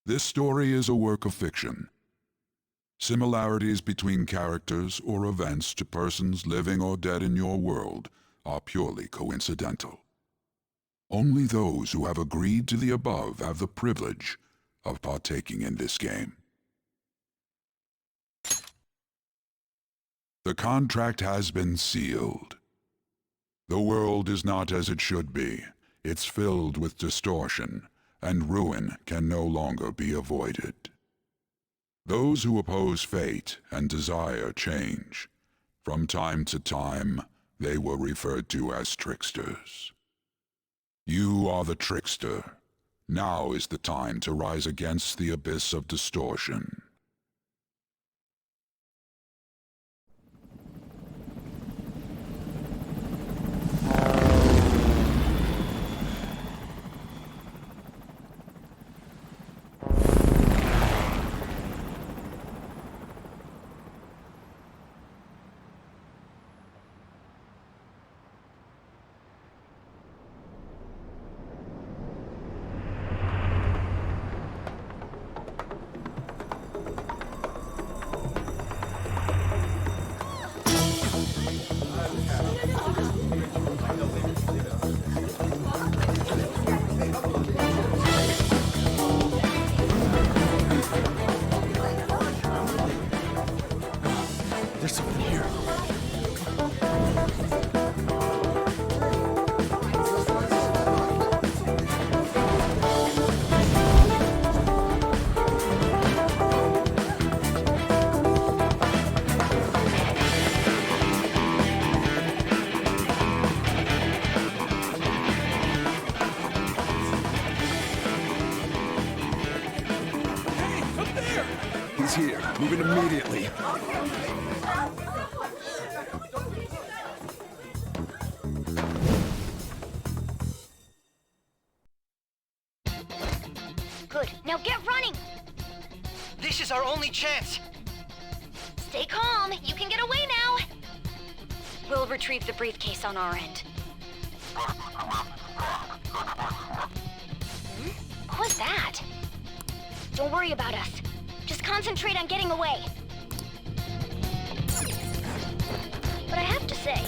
This story is a work of fiction. Similarities between characters or events to persons living or dead in your world are purely coincidental. Only those who have agreed to the above have the privilege of partaking in this game. The contract has been sealed. The world is not as it should be. It's filled with distortion, and ruin can no longer be avoided. Those who oppose fate and desire change, from time to time, they were referred to as tricksters. You are the trickster. Now is the time to rise against the abyss of distortion. There's something here. Hey, up there! He's here. Moving immediately. Good. Now get running! This is our only chance! Stay calm. You can get away now. We'll retrieve the briefcase on our end. What was that? Don't worry about us. Just concentrate on getting away. But I have to say,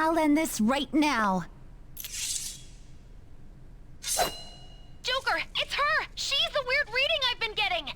I'll end this right now. Joker, it's her! She's the weird reading I've been getting!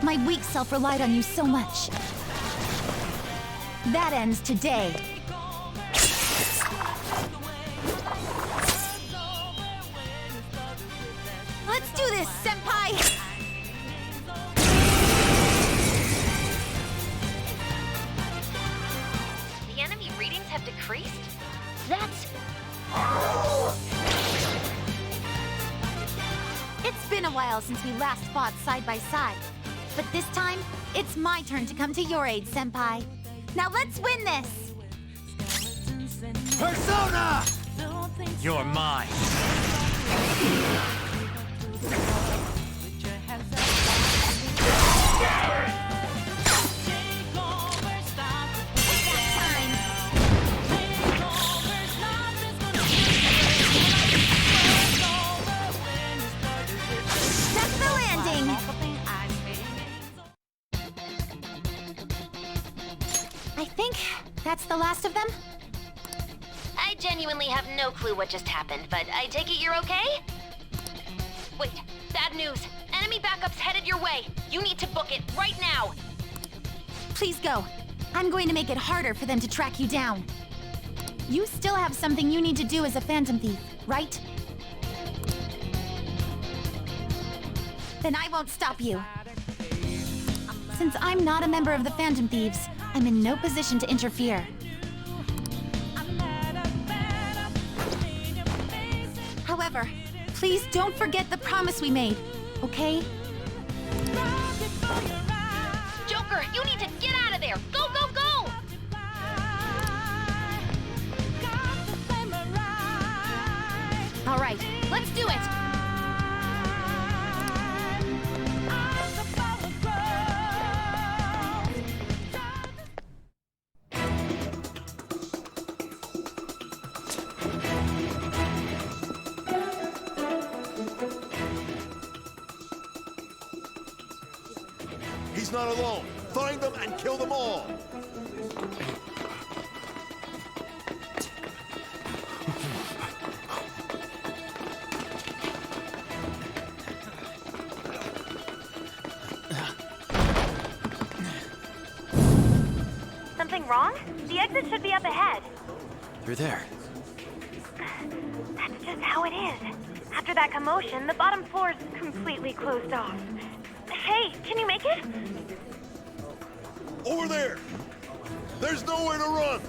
My weak self relied on you so much. That ends today. Let's do this, Senpai! The enemy readings have decreased? That's... It's been a while since we last fought side by side. But this time, it's my turn to come to your aid, Senpai. Now let's win this! Persona! You're mine. That's the landing! I think that's the last of them. I genuinely have no clue what just happened, but I take it you're okay? Wait, bad news. Enemy backup's headed your way. You need to book it right now. Please go. I'm going to make it harder for them to track you down. You still have something you need to do as a Phantom Thief, right? Then I won't stop you. Since I'm not a member of the Phantom Thieves, I'm in no position to interfere. However, please don't forget the promise we made, okay? Joker, you need to get out of there. Go, go, go! All right, let's do it! He's not alone. Find them and kill them all. Something wrong? The exit should be up ahead. You're there. That's just how it is. After that commotion, the bottom floor's completely closed off. Hey, can you make it? Over there! There's nowhere to run!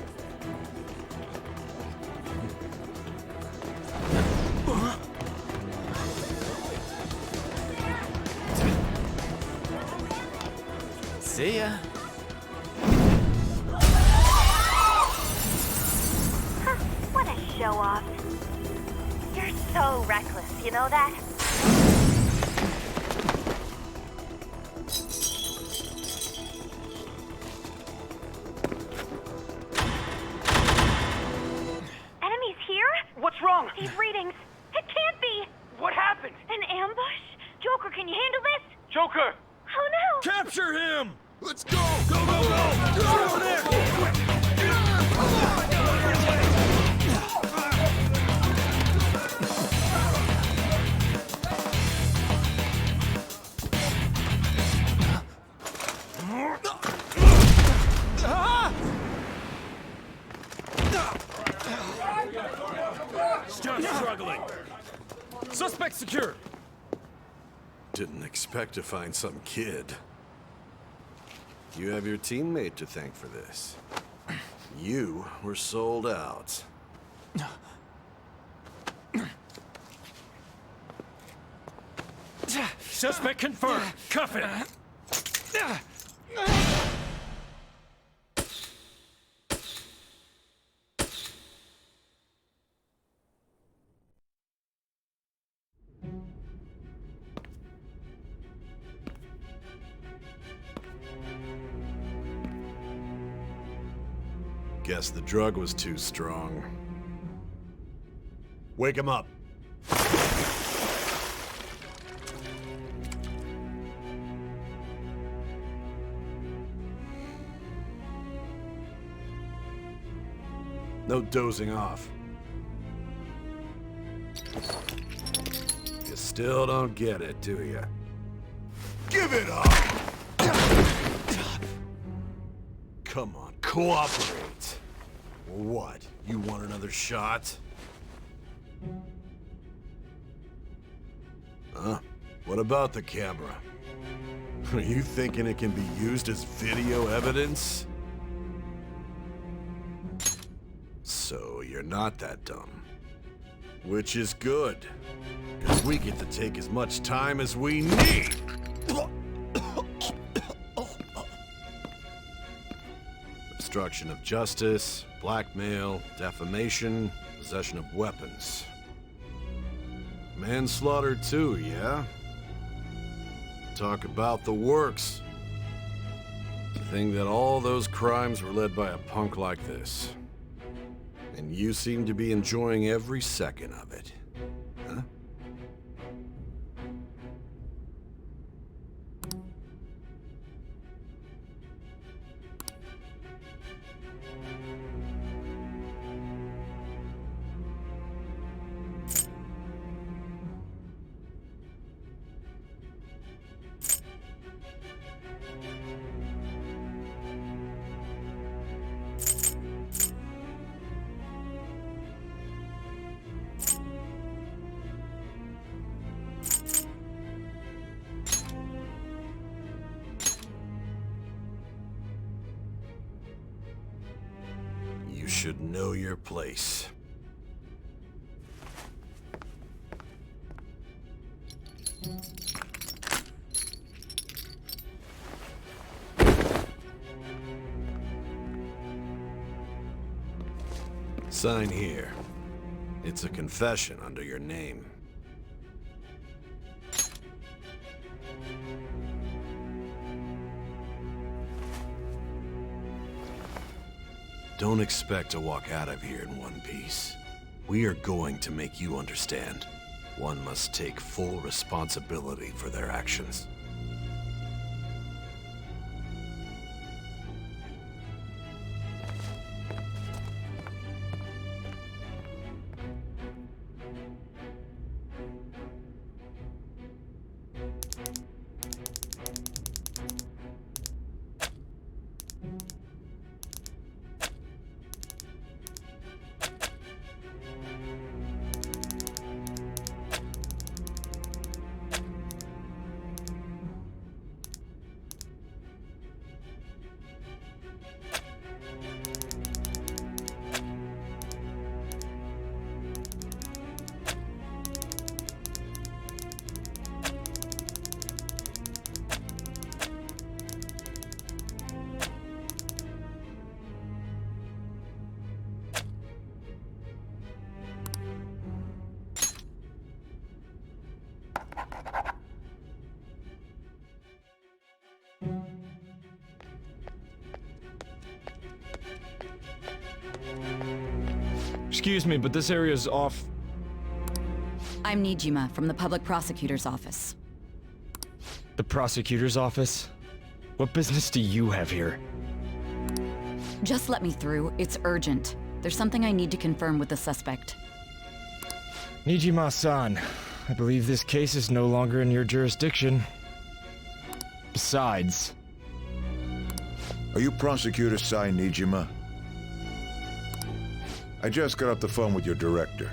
See ya. Huh, what a show-off. You're so reckless, you know that? Enemies here? What's wrong? These readings. It can't be! What happened? An ambush? Joker, can you handle this? Joker! Oh no! Capture him! Let's go! Go, go, go! Get over there! Stop struggling! Suspect secure! Didn't expect to find some kid. You have your teammate to thank for this. You were sold out. Suspect confirmed. Cuff it. Guess the drug was too strong. Wake him up. No dozing off. You still don't get it, do you? Give it up! Come on, cooperate. What? You want another shot? Huh? What about the camera? Are you thinking it can be used as video evidence? So you're not that dumb. Which is good, because we get to take as much time as we need. Obstruction of justice, blackmail, defamation, possession of weapons. Manslaughter too, yeah? Talk about the works. To think that all those crimes were led by a punk like this. And you seem to be enjoying every second of it. Huh? You should know your place. Sign here. It's a confession under your name. Don't expect to walk out of here in one piece. We are going to make you understand. One must take full responsibility for their actions. Excuse me, but this area's off. I'm Nijima from the public prosecutor's office. The prosecutor's office? What business do you have here? Just let me through. It's urgent. There's something I need to confirm with the suspect. Nijima-san, I believe this case is no longer in your jurisdiction. Besides... Are you Prosecutor Sai Nijima? I just got off the phone with your director.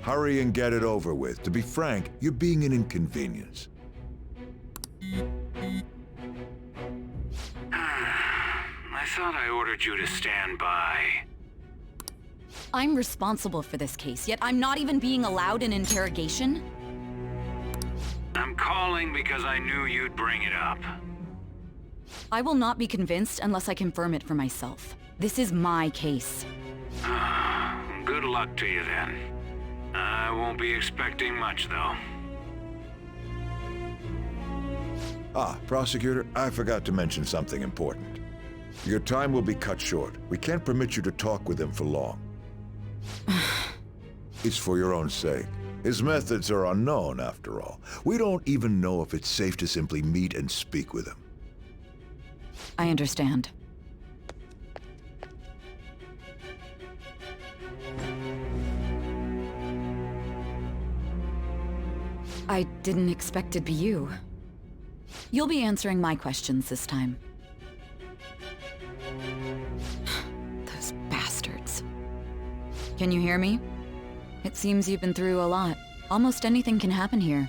Hurry and get it over with. To be frank, you're being an inconvenience. I thought I ordered you to stand by. I'm responsible for this case, yet I'm not even being allowed an interrogation? I'm calling because I knew you'd bring it up. I will not be convinced unless I confirm it for myself. This is my case. Good luck to you then. I won't be expecting much, though. Ah, Prosecutor, I forgot to mention something important. Your time will be cut short. We can't permit you to talk with him for long. It's for your own sake. His methods are unknown, after all. We don't even know if it's safe to simply meet and speak with him. I understand. I didn't expect it'd be you. You'll be answering my questions this time. Those bastards. Can you hear me? It seems you've been through a lot. Almost anything can happen here.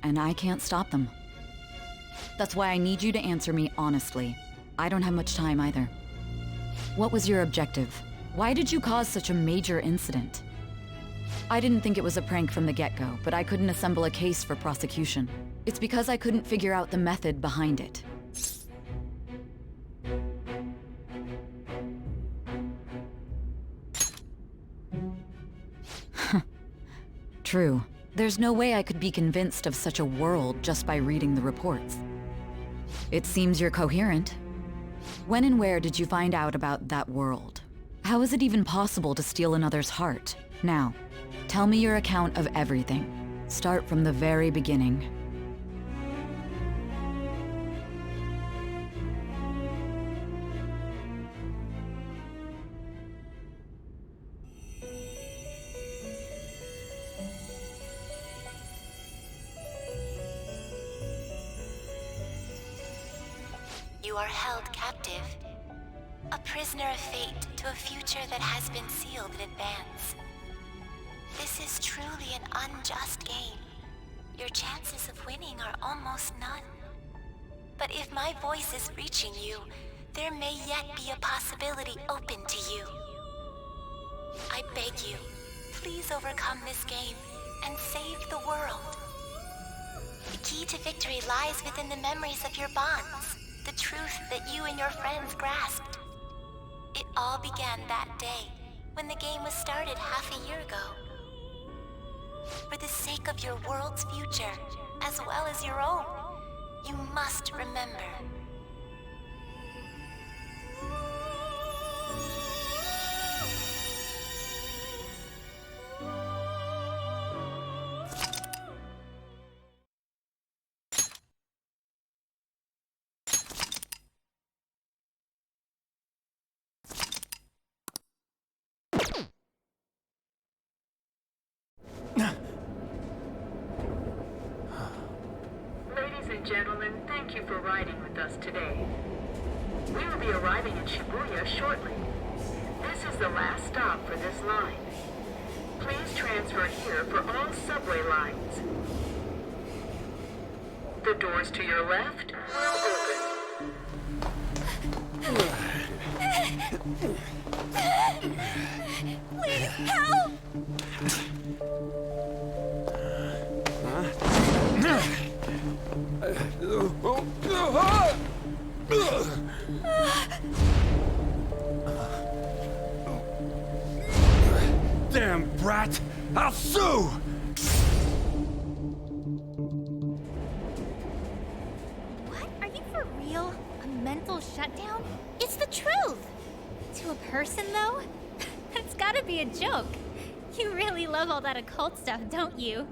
And I can't stop them. That's why I need you to answer me honestly. I don't have much time either. What was your objective? Why did you cause such a major incident? I didn't think it was a prank from the get-go, but I couldn't assemble a case for prosecution. It's because I couldn't figure out the method behind it. True. There's no way I could be convinced of such a world just by reading the reports. It seems you're coherent. When and where did you find out about that world? How is it even possible to steal another's heart? Now, tell me your account of everything. Start from the very beginning. You are held captive, a prisoner of fate to a future that has been sealed in advance. This is truly an unjust game. Your chances of winning are almost none. But if my voice is reaching you, there may yet be a possibility open to you. I beg you, please overcome this game and save the world. The key to victory lies within the memories of your bonds. The truth that you and your friends grasped. It all began that day, when the game was started half a year ago. For the sake of your world's future, as well as your own, you must remember. Ladies and gentlemen, thank you for riding with us today. We will be arriving in Shibuya shortly. This is the last stop for this line. Please transfer here for all subway lines. The doors to your left will open. Please help! Damn brat! I'll sue! What? Are you for real? A mental shutdown? It's the truth! To a person, though? That's gotta be a joke. You really love all that occult stuff, don't you?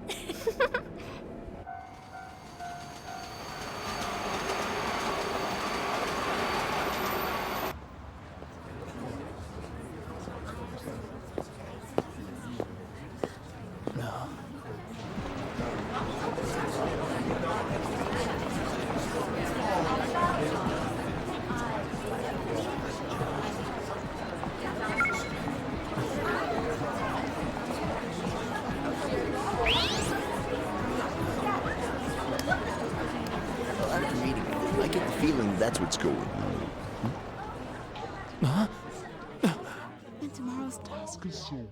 I get the feeling that's what's going on. And tomorrow's task is so.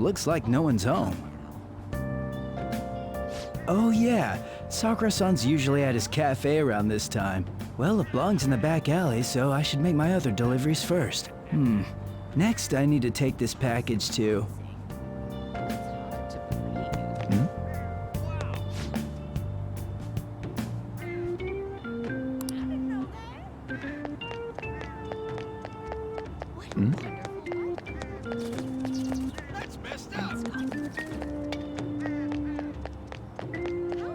looks like no one's home. Oh yeah, Sakura-san's usually at his cafe around this time. Well, it belongs in the back alley, so I should make my other deliveries first. Next, I need to take this package to...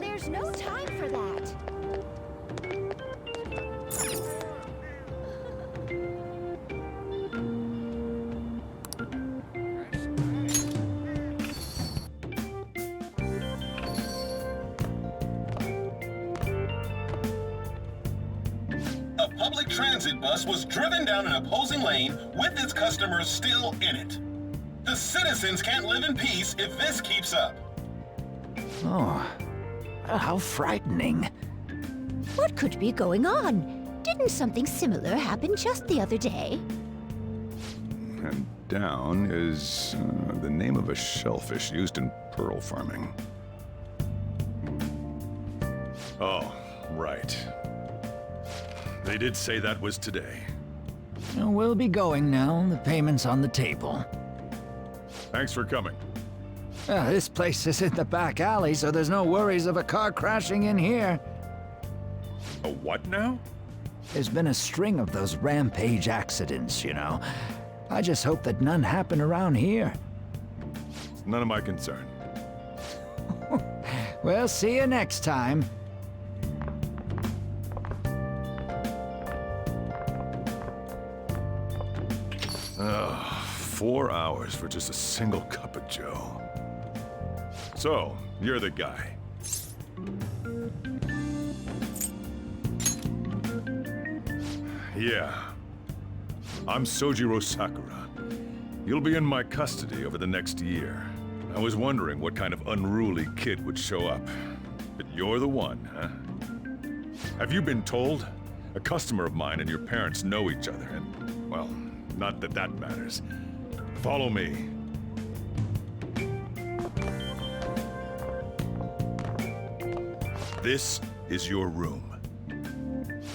There's no time for that. A public transit bus was driven down an opposing lane with its customers still in it. The citizens can't live in peace if this keeps up. Oh, how frightening. What could be going on? Didn't something similar happen just the other day? And down is the name of a shellfish used in pearl farming. Oh, right. They did say that was today. We'll be going now. The payment's on the table. Thanks for coming. This place is in the back alley, so there's no worries of a car crashing in here. A what now? There's been a string of those rampage accidents, you know. I just hope that none happen around here. It's none of my concern. We'll see you next time. Ugh, 4 hours for just a single cup of joe. So, you're the guy. Yeah. I'm Sojiro Sakura. You'll be in my custody over the next year. I was wondering what kind of unruly kid would show up. But you're the one, huh? Have you been told? A customer of mine and your parents know each other, and, well, not that that matters. Follow me. This is your room.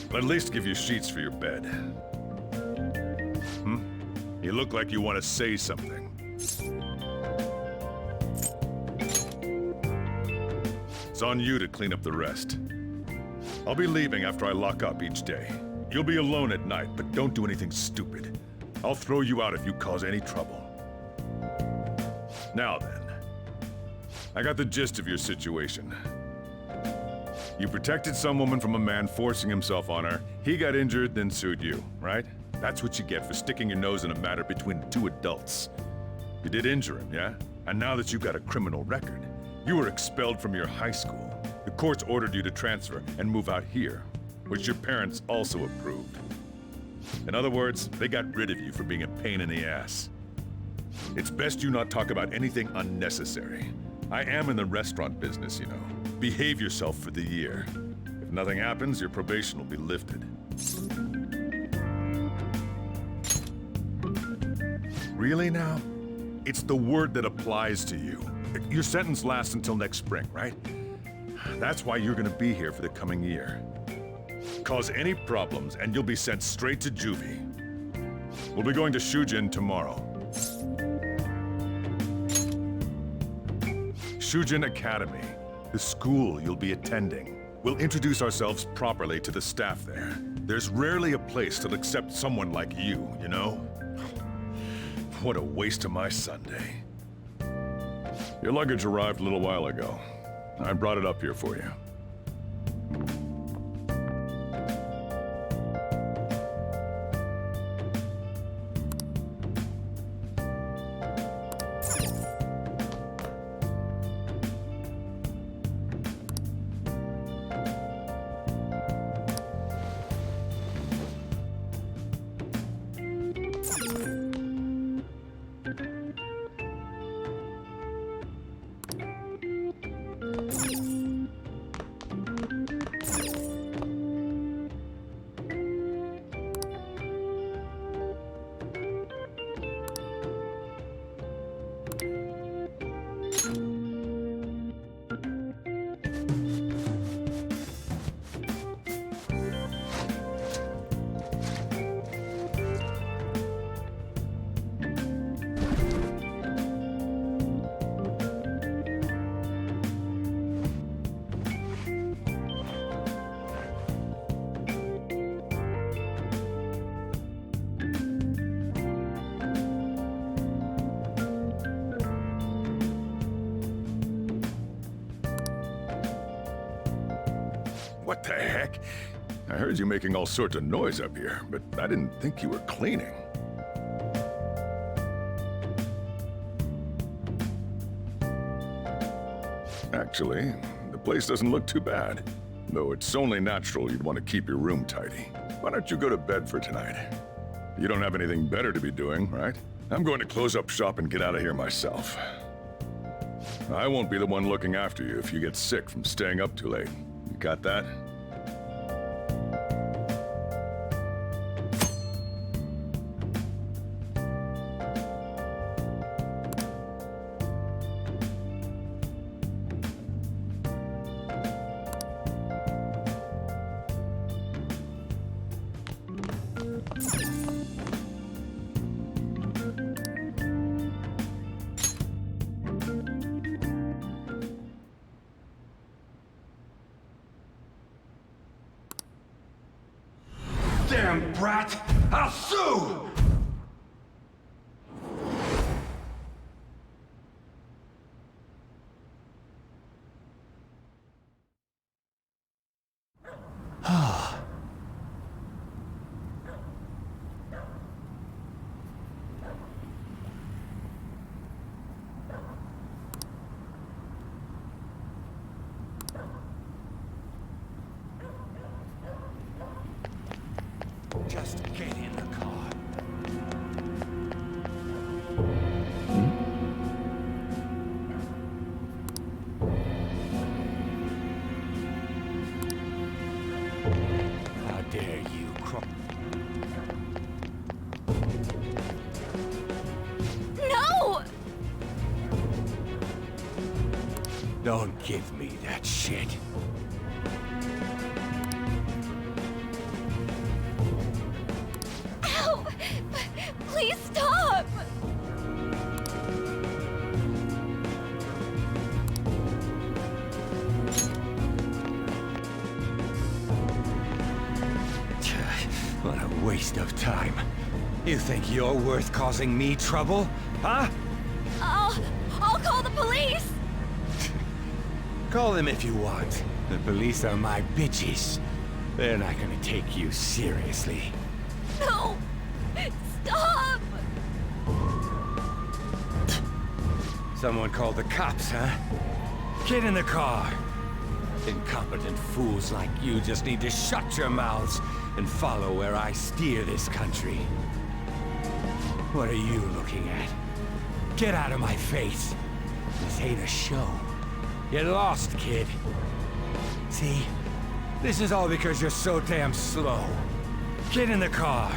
I'll at least give you sheets for your bed. You look like you want to say something. It's on you to clean up the rest. I'll be leaving after I lock up each day. You'll be alone at night, but don't do anything stupid. I'll throw you out if you cause any trouble. Now then, I got the gist of your situation. You protected some woman from a man forcing himself on her. He got injured, then sued you, right? That's what you get for sticking your nose in a matter between two adults. You did injure him, yeah? And now that you've got a criminal record, you were expelled from your high school. The courts ordered you to transfer and move out here, which your parents also approved. In other words, they got rid of you for being a pain in the ass. It's best you not talk about anything unnecessary. I am in the restaurant business, you know. Behave yourself for the year. If nothing happens, your probation will be lifted. Really now? It's the word that applies to you. Your sentence lasts until next spring, right? That's why you're gonna be here for the coming year. Cause any problems and you'll be sent straight to juvie. We'll be going to Shujin tomorrow. Shujin Academy, the school you'll be attending. We'll introduce ourselves properly to the staff there. There's rarely a place that'll accept someone like you, you know? What a waste of my Sunday. Your luggage arrived a little while ago. I brought it up here for you. What the heck? I heard you making all sorts of noise up here, but I didn't think you were cleaning. Actually, the place doesn't look too bad. Though it's only natural you'd want to keep your room tidy. Why don't you go to bed for tonight? You don't have anything better to be doing, right? I'm going to close up shop and get out of here myself. I won't be the one looking after you if you get sick from staying up too late. You got that? Damn brat! I'll sue! Just get in the car. How dare you crawl? No! Don't give me that shit. Ow! Please stop! What a waste of time. You think you're worth causing me trouble? Huh? I'll call the police! Call them if you want. The police are my bitches. They're not gonna take you seriously. No! Stop! Someone called the cops, huh? Get in the car. Incompetent fools like you just need to shut your mouths and follow where I steer this country. What are you looking at? Get out of my face. This ain't a show. Get lost, kid. See? This is all because you're so damn slow. Get in the car.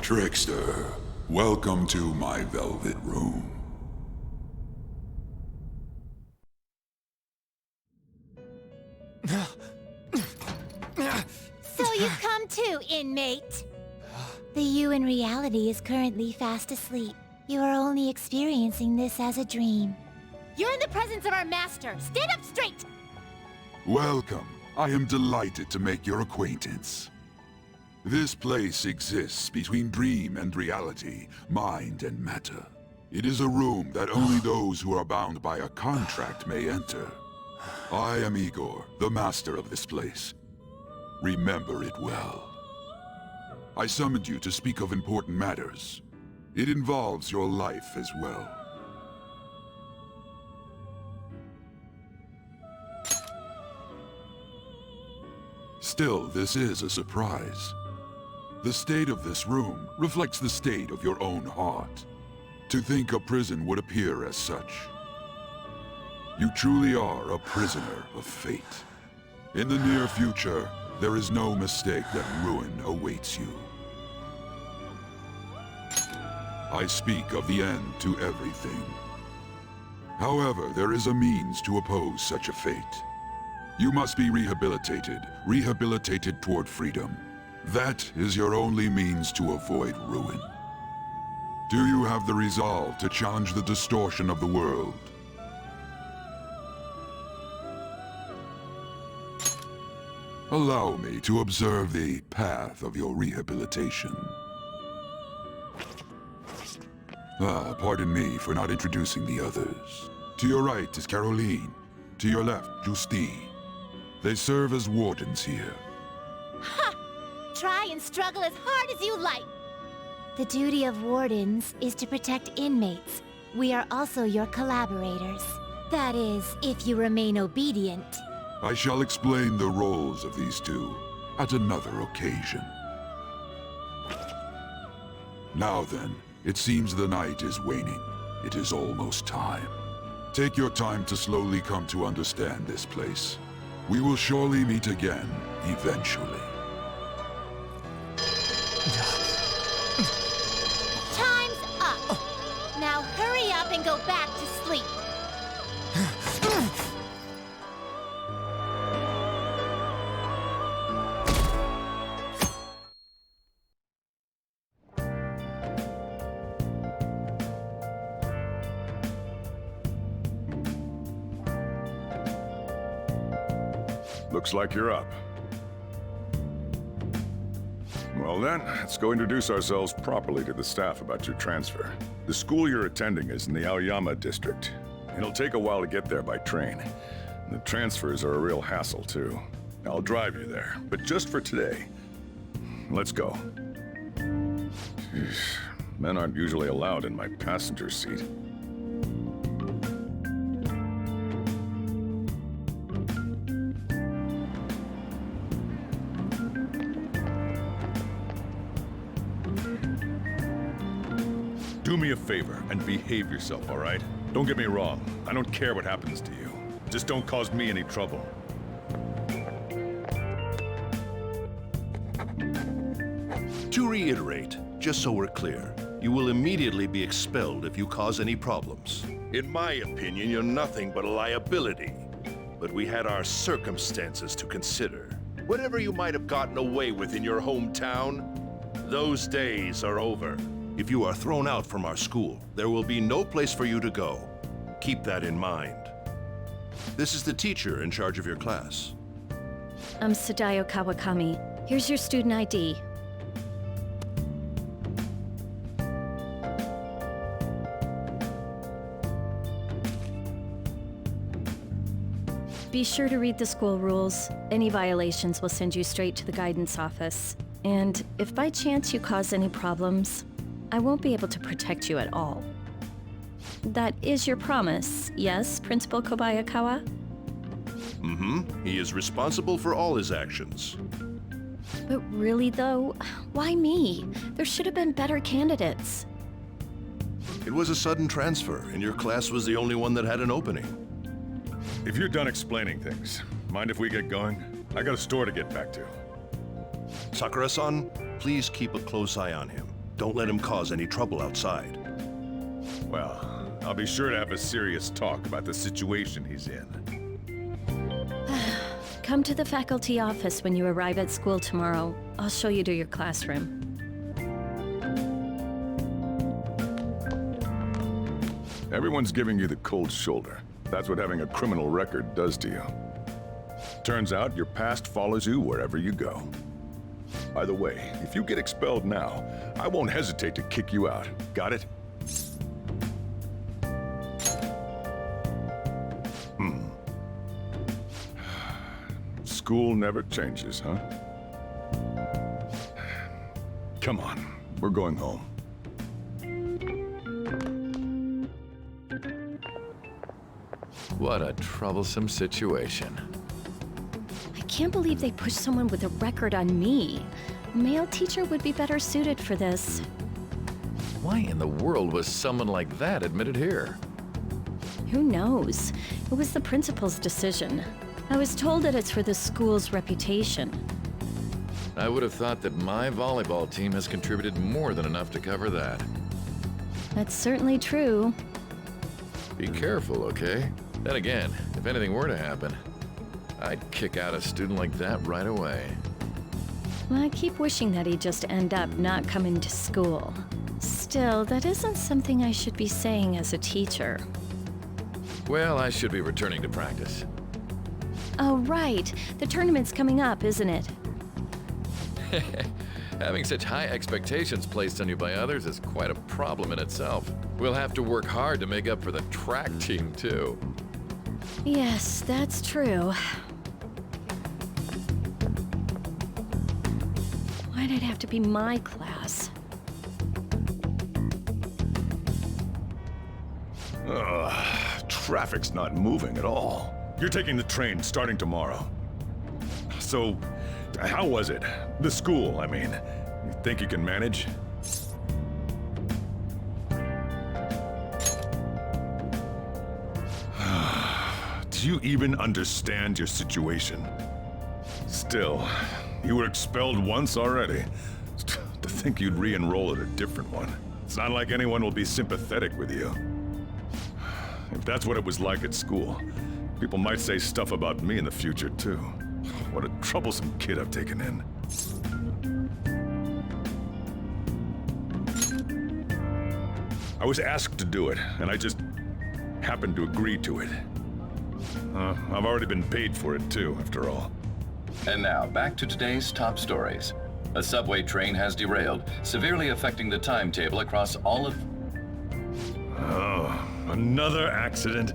Trickster. Welcome to my velvet room. So you've come too, inmate. The you in reality is currently fast asleep. You are only experiencing this as a dream. You're in the presence of our master. Stand up straight! Welcome. I am delighted to make your acquaintance. This place exists between dream and reality, mind and matter. It is a room that only those who are bound by a contract may enter. I am Igor, the master of this place. Remember it well. I summoned you to speak of important matters. It involves your life as well. Still, this is a surprise. The state of this room reflects the state of your own heart. To think a prison would appear as such. You truly are a prisoner of fate. In the near future, there is no mistake that ruin awaits you. I speak of the end to everything. However, there is a means to oppose such a fate. You must be rehabilitated toward freedom. That is your only means to avoid ruin. Do you have the resolve to challenge the distortion of the world? Allow me to observe the path of your rehabilitation. Pardon me for not introducing the others. To your right is Caroline. To your left, Justine. They serve as wardens here. Ha! Try and struggle as hard as you like. The duty of wardens is to protect inmates. We are also your collaborators. That is, if you remain obedient. I shall explain the roles of these two at another occasion. Now then, it seems the night is waning. It is almost time. Take your time to slowly come to understand this place. We will surely meet again, eventually. Time's up. Now hurry up and go back to sleep. Looks like you're up. Well then, let's go introduce ourselves properly to the staff about your transfer. The school you're attending is in the Aoyama district. It'll take a while to get there by train. And the transfers are a real hassle too. I'll drive you there, but just for today. Let's go. Jeez, men aren't usually allowed in my passenger seat. Do me a favor and behave yourself, all right? Don't get me wrong. I don't care what happens to you. Just don't cause me any trouble. To reiterate, just so we're clear, you will immediately be expelled if you cause any problems. In my opinion, you're nothing but a liability. But we had our circumstances to consider. Whatever you might have gotten away with in your hometown, those days are over. If you are thrown out from our school, there will be no place for you to go. Keep that in mind. This is the teacher in charge of your class. I'm Sadayo Kawakami. Here's your student ID. Be sure to read the school rules. Any violations will send you straight to the guidance office. And if by chance you cause any problems, I won't be able to protect you at all. That is your promise, yes, Principal Kobayakawa? Mm-hmm. He is responsible for all his actions. But really, though, why me? There should have been better candidates. It was a sudden transfer, and your class was the only one that had an opening. If you're done explaining things, mind if we get going? I got a store to get back to. Sakura-san, please keep a close eye on him. Don't let him cause any trouble outside. Well, I'll be sure to have a serious talk about the situation he's in. Come to the faculty office when you arrive at school tomorrow. I'll show you to your classroom. Everyone's giving you the cold shoulder. That's what having a criminal record does to you. Turns out your past follows you wherever you go. By the way, if you get expelled now, I won't hesitate to kick you out. Got it? School never changes, huh? Come on, we're going home. What a troublesome situation. I can't believe they pushed someone with a record on me. A male teacher would be better suited for this. Why in the world was someone like that admitted here? Who knows? It was the principal's decision. I was told that it's for the school's reputation. I would have thought that my volleyball team has contributed more than enough to cover that. That's certainly true. Be careful, okay? Then again, if anything were to happen, I'd kick out a student like that right away. Well, I keep wishing that he'd just end up not coming to school. Still, that isn't something I should be saying as a teacher. Well, I should be returning to practice. Oh, right. The tournament's coming up, isn't it? Having such high expectations placed on you by others is quite a problem in itself. We'll have to work hard to make up for the track team, too. Yes, that's true. Why'd it have to be my class? Traffic's not moving at all. You're taking the train starting tomorrow. So, how was it? The school, I mean. You think you can manage? Do you even understand your situation? Still, you were expelled once already. To think you'd re-enroll at a different one. It's not like anyone will be sympathetic with you. If that's what it was like at school, people might say stuff about me in the future, too. What a troublesome kid I've taken in. I was asked to do it, and I just happened to agree to it. I've already been paid for it, too, after all. And now, back to today's top stories. A subway train has derailed, severely affecting the timetable across all of... Oh, another accident?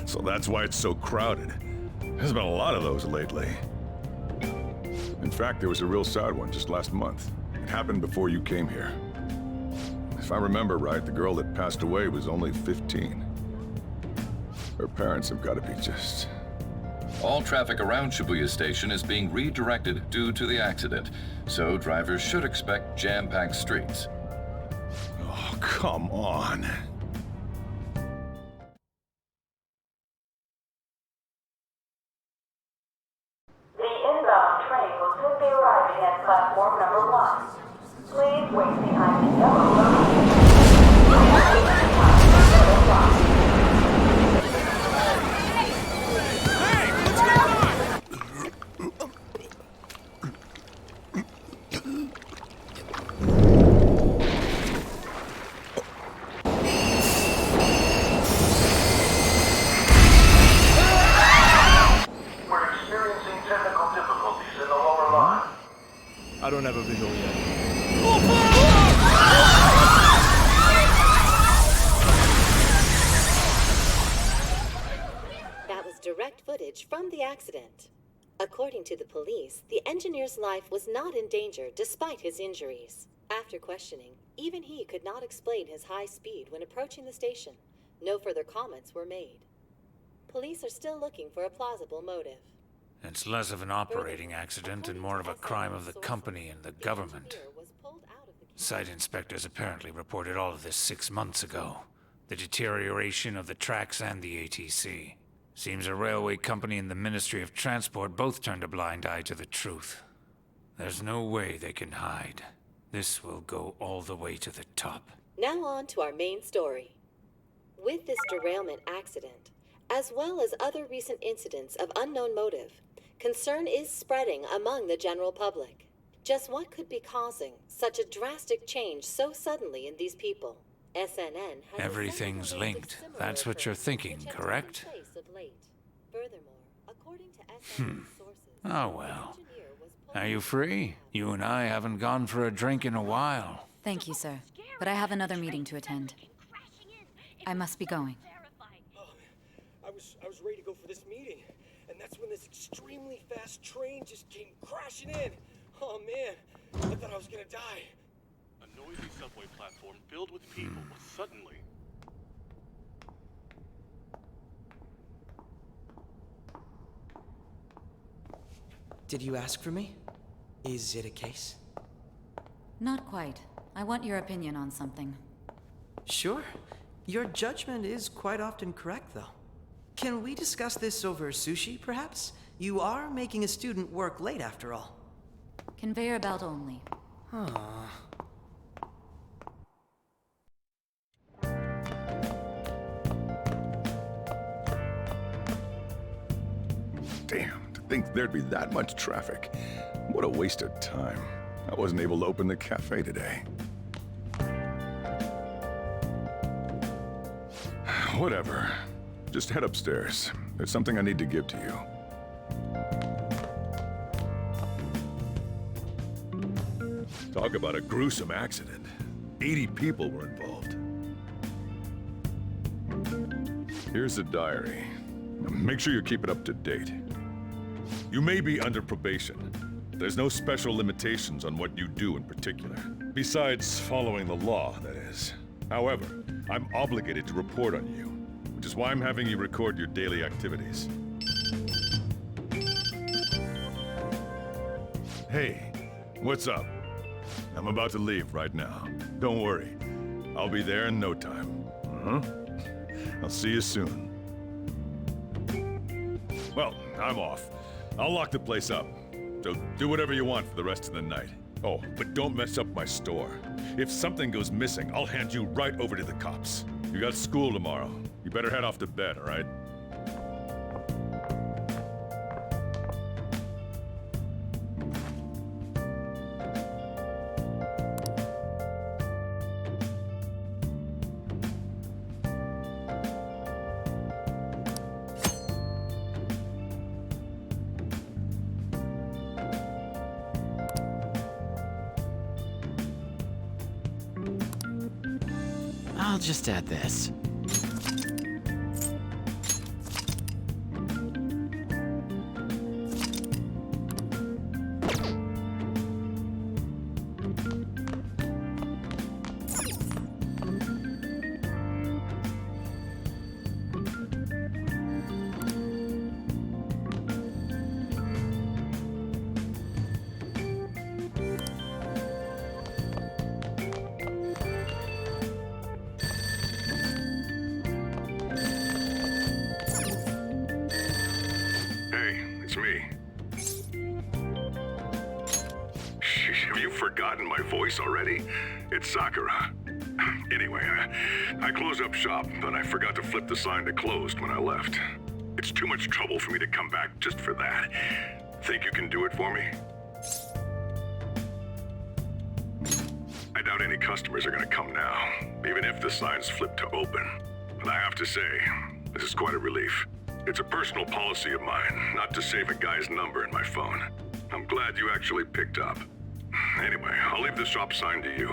So that's why it's so crowded. There's been a lot of those lately. In fact, there was a real sad one just last month. It happened before you came here. If I remember right, the girl that passed away was only 15. Her parents have got to be just... All traffic around Shibuya Station is being redirected due to the accident, so drivers should expect jam-packed streets. Oh, come on. The inbound train will soon be arriving at platform number 1. Please wait behind the yellow line. I don't have a visual yet. That was direct footage from the accident. According to the police, the engineer's life was not in danger despite his injuries. After questioning, even he could not explain his high speed when approaching the station. No further comments were made. Police are still looking for a plausible motive. It's less of an operating accident and more of a crime of the company and the government. Site inspectors apparently reported all of this 6 months ago. The deterioration of the tracks and the ATC. Seems a railway company and the Ministry of Transport both turned a blind eye to the truth. There's no way they can hide. This will go all the way to the top. Now on to our main story. With this derailment accident, as well as other recent incidents of unknown motive, concern is spreading among the general public. Just what could be causing such a drastic change so suddenly in these people? SNN has Everything's linked. That's what you're thinking, correct? Furthermore, according to SNN sources, Oh well. Are you free? You and I haven't gone for a drink in a while. Thank you, sir. But I have another meeting to attend. I must be going. I was ready to go for this meeting, and that's when this extremely fast train just came crashing in. Oh man, I thought I was gonna die. A noisy subway platform filled with people was suddenly... Did you ask for me? Is it a case? Not quite. I want your opinion on something. Sure. Your judgment is quite often correct, though. Can we discuss this over sushi, perhaps? You are making a student work late, after all. Conveyor belt only. Damn, to think there'd be that much traffic. What a waste of time. I wasn't able to open the cafe today. Whatever. Just head upstairs. There's something I need to give to you. Talk about a gruesome accident. 80 people were involved. Here's the diary. Make sure you keep it up to date. You may be under probation. There's no special limitations on what you do in particular. Besides following the law, that is. However, I'm obligated to report on you, which is why I'm having you record your daily activities. Hey, what's up? I'm about to leave right now. Don't worry. I'll be there in no time. I'll see you soon. Well, I'm off. I'll lock the place up. So do whatever you want for the rest of the night. Oh, but don't mess up my store. If something goes missing, I'll hand you right over to the cops. You got school tomorrow. You better head off to bed, all right? I'll just add this. It's me. Have you forgotten my voice already? It's Sakura. Anyway, I closed up shop, but I forgot to flip the sign to closed when I left. It's too much trouble for me to come back just for that. Think you can do it for me? I doubt any customers are gonna come now, even if the sign's flipped to open. But I have to say, this is quite a relief. It's a personal policy of mine not to save a guy's number in my phone. I'm glad you actually picked up. Anyway, I'll leave the shop sign to you.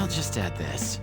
I'll just add this.